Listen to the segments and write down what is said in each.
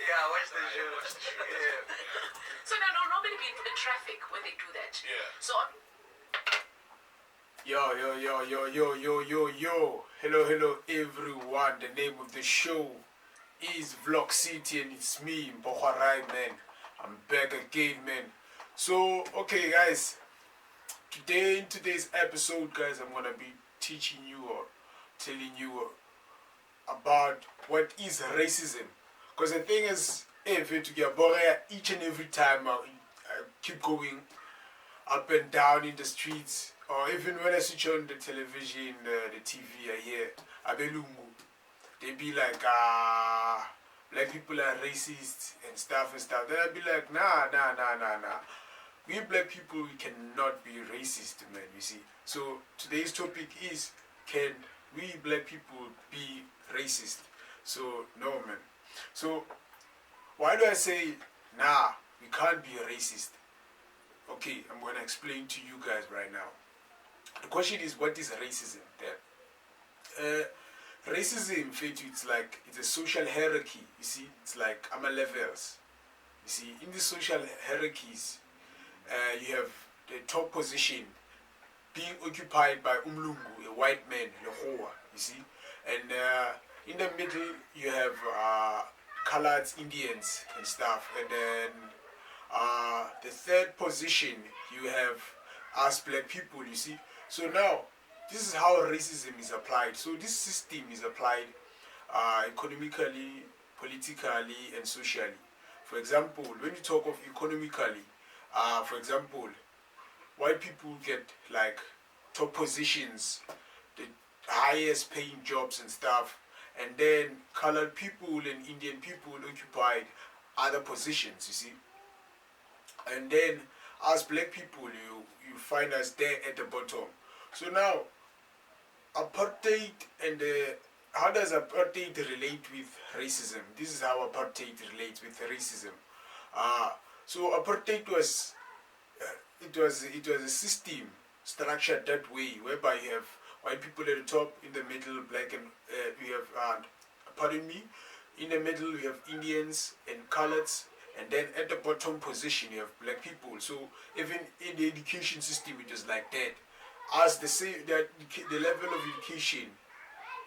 Yeah, watch the show. Yeah. So now, normally people in traffic when they do that. Yeah. So Yo. Hello, everyone. The name of the show is Vlog City, and it's me, Mboharai, man. I'm back again, man. So, okay, guys. In today's episode, guys, I'm gonna be teaching you or telling you about what is racism. Because the thing is, if you get bored each and every time I keep going up and down in the streets, or even when I switch on the television, the TV, I hear Abelungu. They be like, black people are racist and stuff. Then I be like, nah. We black people, we cannot be racist, man, you see. So today's topic is, can we black people be racist? So, no, man. So, why do I say, nah, we can't be racist? Okay, I'm going to explain to you guys right now. The question is, what is racism then? Racism, it's a social hierarchy, you see. It's like levels. You see, in the social hierarchies, you have the top position being occupied by Umlungu, a white man, Lehoa, you see. And in the middle, you have colored Indians and stuff. And then the third position, you have us black people, you see. So now, this is how racism is applied. So this system is applied economically, politically, and socially. For example, when you talk of economically, for example, white people get like top positions, the highest paying jobs and stuff, and then colored people and Indian people occupied other positions, you see. And then as black people, you find us there at the bottom. So now, apartheid and how does apartheid relate with racism? This is how apartheid relates with racism. So apartheid was a system structured that way, whereby you have white people at the top, in the middle black, and you have in the middle you have Indians and coloreds, and then at the bottom position you have black people. So even in the education system it is like that. As they say that the level of education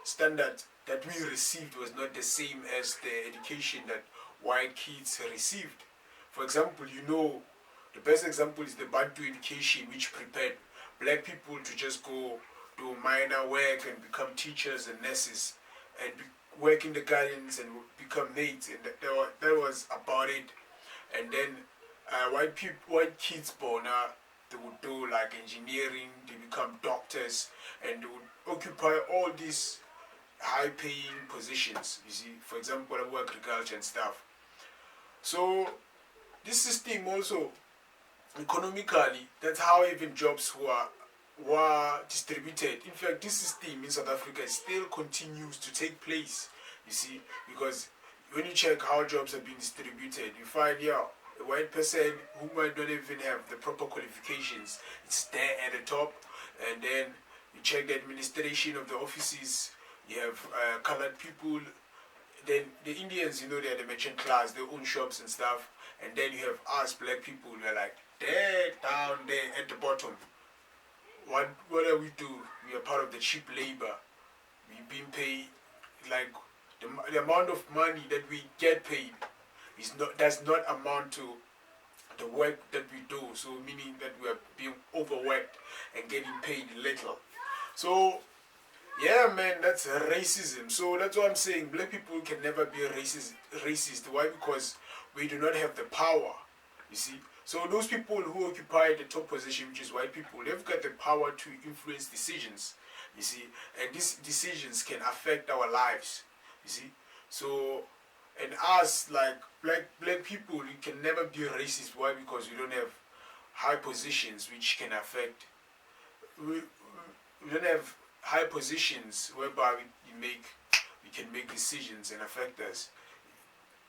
standard that we received was not the same as the education that white kids received. For example, the best example is the Bantu education, which prepared black people to just go do minor work and become teachers and nurses and work in the gardens and become maids, and that was about it. And then white kids born they would do like engineering, they become doctors, and they would occupy all these high-paying positions. You see, for example, agriculture and stuff. So this system also, economically, that's how even jobs were distributed. In fact, this system in South Africa still continues to take place. You see, because when you check how jobs have been distributed, you find a white person who might not even have the proper qualifications, it's there at the top. And then you check the administration of the offices, you have colored people. Then the Indians, they are the merchant class, they own shops and stuff. And then you have us black people, we're like there, down there at the bottom. What do we do? We are part of the cheap labor. We've been paid, like the amount of money that we get paid does not amount to the work that we do. So meaning that we are being overworked and getting paid little. So yeah, man, that's racism. So that's what I'm saying. Black people can never be racist. Why? Because we do not have the power. You see. So those people who occupy the top position, which is white people, they've got the power to influence decisions. You see, and these decisions can affect our lives. You see. So, and us like black people, we can never be racist. Why? Because we don't have high positions which can affect. We don't have high positions whereby we can make decisions and affect us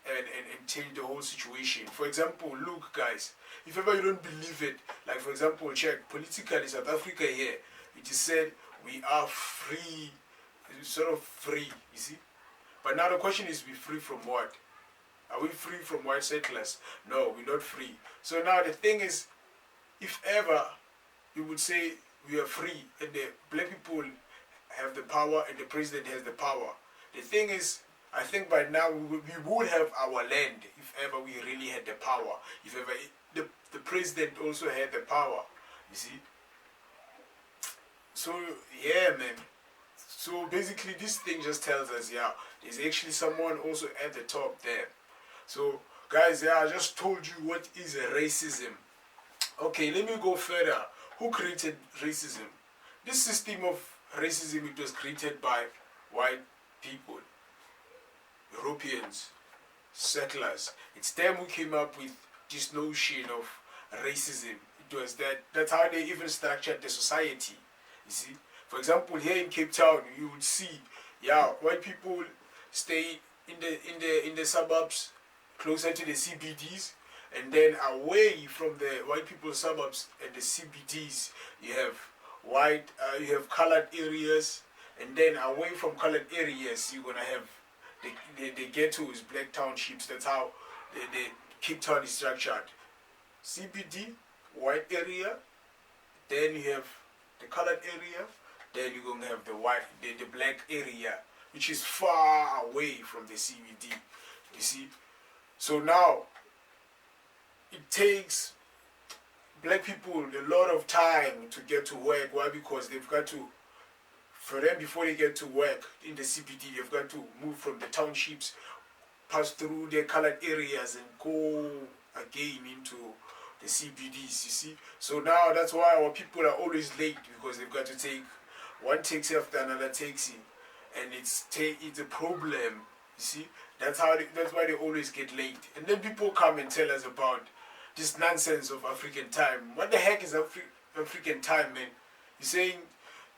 and change the whole situation. For example, look guys, if ever you don't believe it, like for example, check politically South Africa here, it is said we are free, sort of free, you see. But now the question is, we free from what? Are we free from white settlers? No, we're not free. So now the thing is, if ever you would say we are free and the black people have the power and the president has the power, the thing is, I think by now we would have our land if ever we really had the power. If ever the president also had the power, you see. So yeah, man. So basically, this thing just tells us, yeah, there's actually someone also at the top there. So guys, yeah, I just told you what is racism. Okay, let me go further. Who created racism? This system of racism, it was created by white people, Europeans, settlers. It's them who came up with this notion of racism. It was that's how they even structured the society. You see, for example, here in Cape Town, you would see, yeah, white people stay in the suburbs, closer to the CBDs, and then away from the white people's suburbs and the CBDs, you have you have colored areas, and then away from colored areas, you're gonna have the ghettos, black townships. That's how the Cape Town is structured. CBD, white area, then you have the colored area, then you're gonna have the black area, which is far away from the CBD. You see, so now it takes black people a lot of time to get to work. Why? Because they've got to, for them, before they get to work in the CBD, they've got to move from the townships, pass through their colored areas, and go again into the CBDs. You see, so now that's why our people are always late, because they've got to take one taxi after another taxi, and it's a problem. You see, that's why they always get late. And then people come and tell us about this nonsense of African time. What the heck is African time, man? You're saying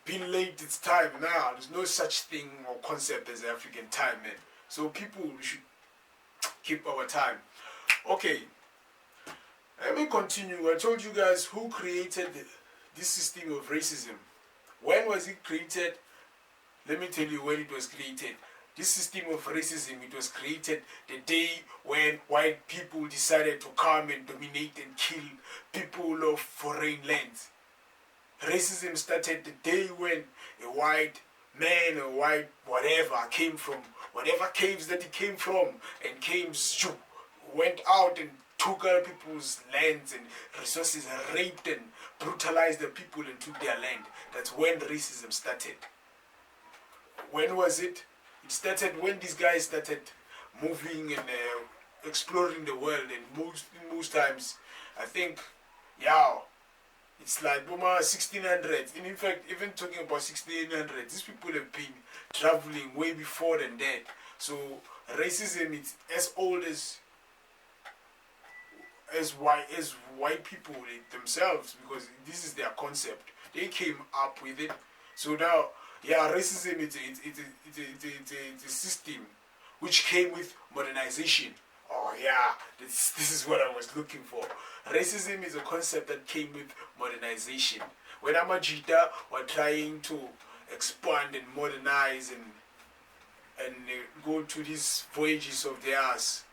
being late, it's time. Nah, there's no such thing or concept as African time, man. So people, we should keep our time. Okay, let me continue. I told you guys who created this system of racism. When was it created? Let me tell you when it was created. This system of racism, it was created the day when white people decided to come and dominate and kill people of foreign lands. Racism started the day when a white man or white whatever came from whatever caves that he came from and went out and took other people's lands and resources and raped and brutalized the people and took their land. That's when racism started. When was it? It started when these guys started moving and exploring the world, and most times, I think, yeah, it's like 1600s. And in fact, even talking about 1600s, these people have been traveling way before than that. So racism is as old as white people themselves, because this is their concept. They came up with it. So now, yeah, racism is a system which came with modernization. Oh yeah, this is what I was looking for. Racism is a concept that came with modernization. When Amajita were trying to expand and modernize and go to these voyages of theirs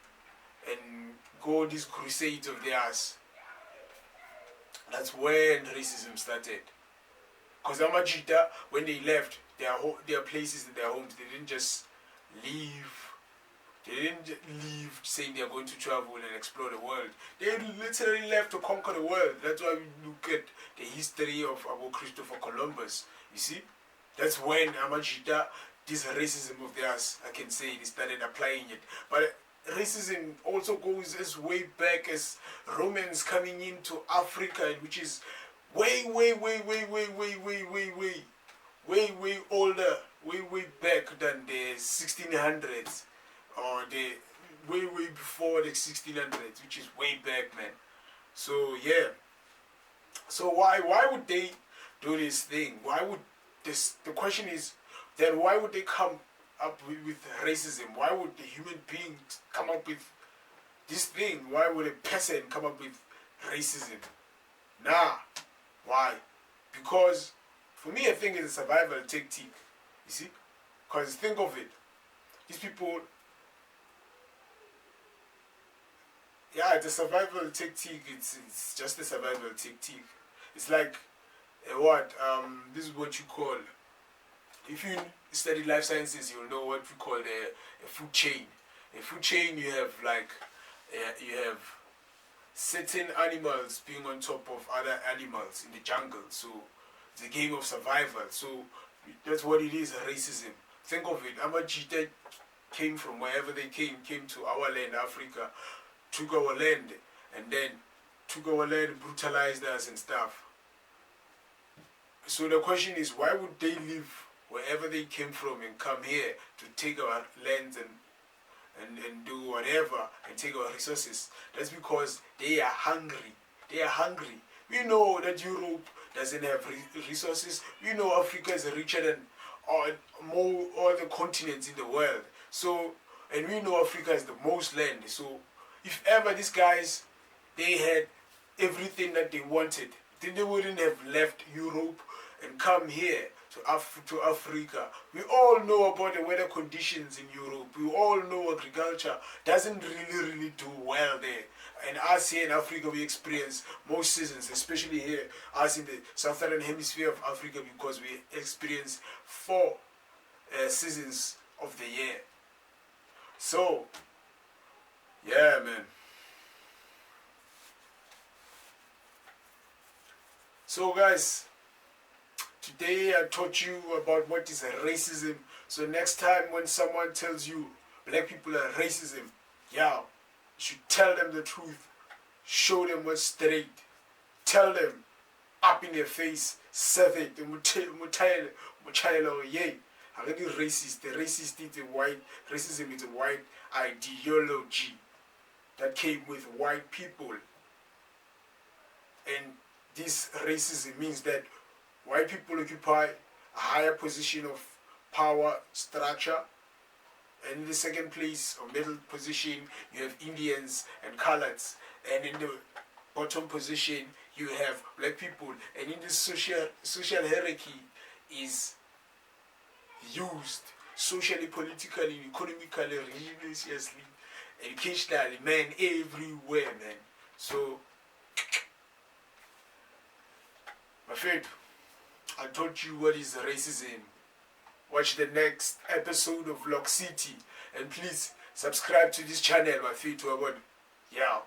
and go these crusades of theirs, that's when racism started. Because Amajita, when they left their places and their homes, they didn't just leave. They didn't leave saying they're going to travel and explore the world. They literally left to conquer the world. That's why we look at the history of Abu Christopher Columbus. You see? That's when Amajita, this racism of theirs, I can say, they started applying it. But racism also goes as way back as Romans coming into Africa, which is way older, way back than the 1600s, or the way before the 1600s, which is way back, man. So yeah. So why would they do this thing? The question is, then why would they come up with racism? Why would the human being come up with this thing? Why would a person come up with racism? Nah. Why? Because for me, I think it's a survival tactic. You see? Because think of it. These people, yeah, it's a survival tactic. It's just a survival tactic. It's like this is what you call, if you study life sciences, you'll know what we call a food chain. A food chain, you have like you have certain animals being on top of other animals in the jungle. So it's a game of survival. So that's what it is, racism. Think of it. Amajita came from wherever they came to our land, Africa, took our land, and then took our land, brutalized us and stuff. So the question is, why would they leave wherever they came from and come here to take our lands and do whatever and take our resources? That's because they are hungry. They are hungry. We know that Europe doesn't have resources. We know Africa is richer than all the continents in the world. So, and we know Africa is the most land. So, if ever these guys, they had everything that they wanted, then they wouldn't have left Europe and come here to Africa. We all know about the weather conditions in Europe. We all know agriculture doesn't really do well there. And us here in Africa, we experience most seasons, especially here, us in the southern hemisphere of Africa, because we experience 4 seasons of the year. So, yeah, man. So, guys, today I taught you about what is racism. So next time when someone tells you black people are racism, yeah, you should tell them the truth. Show them what's straight. Tell them up in their face. Say it. Yay. I'm not racist. The racist is a white. Racism is a white ideology that came with white people. And this racism means that white people occupy a higher position of power structure. And in the second place, or middle position, you have Indians and coloreds. And in the bottom position, you have black people. And in this social hierarchy is used socially, politically, economically, religiously, educationally, man, everywhere, man. So, my friend, I taught you what is racism. Watch the next episode of Vlog City. And please subscribe to this channel, my friend, to about, yeah.